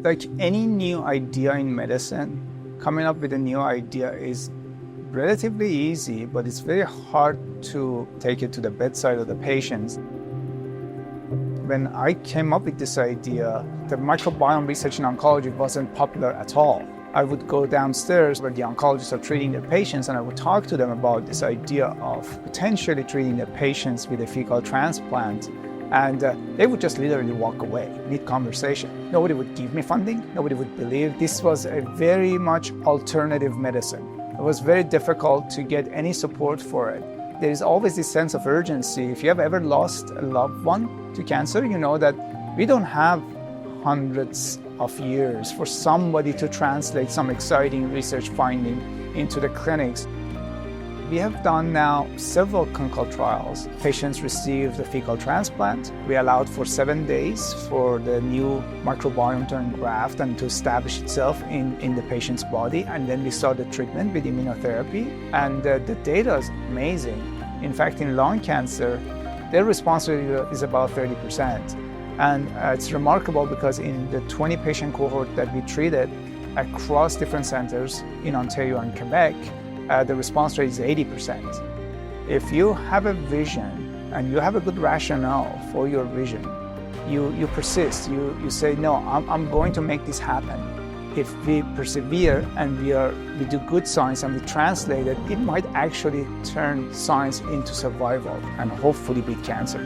Like any new idea in medicine, coming up with a new idea is relatively easy, but it's very hard to take it to the bedside of the patients. When I came up with this idea, the microbiome research in oncology wasn't popular at all. I would go downstairs where the oncologists are treating their patients, and I would talk to them about this idea of potentially treating the patients with a fecal transplant. And they would just literally walk away, mid-conversation. Nobody would give me funding. Nobody would believe this was a very much alternative medicine. It was very difficult to get any support for it. There is always this sense of urgency. If you have ever lost a loved one to cancer, you know that we don't have hundreds of years for somebody to translate some exciting research finding into the clinics. We have done now several clinical trials. Patients received the fecal transplant. We allowed for 7 days for the new microbiome to engraft and to establish itself in the patient's body. And then we saw the treatment with immunotherapy. And the data is amazing. In fact, in lung cancer, their response rate is about 30%. And it's remarkable because in the 20 patient cohort that we treated across different centers in Ontario and Quebec, the response rate is 80%. If you have a vision and you have a good rationale for your vision, you persist, you say, no, I'm going to make this happen. If we persevere and we do good science and we translate it, it might actually turn science into survival and hopefully beat cancer.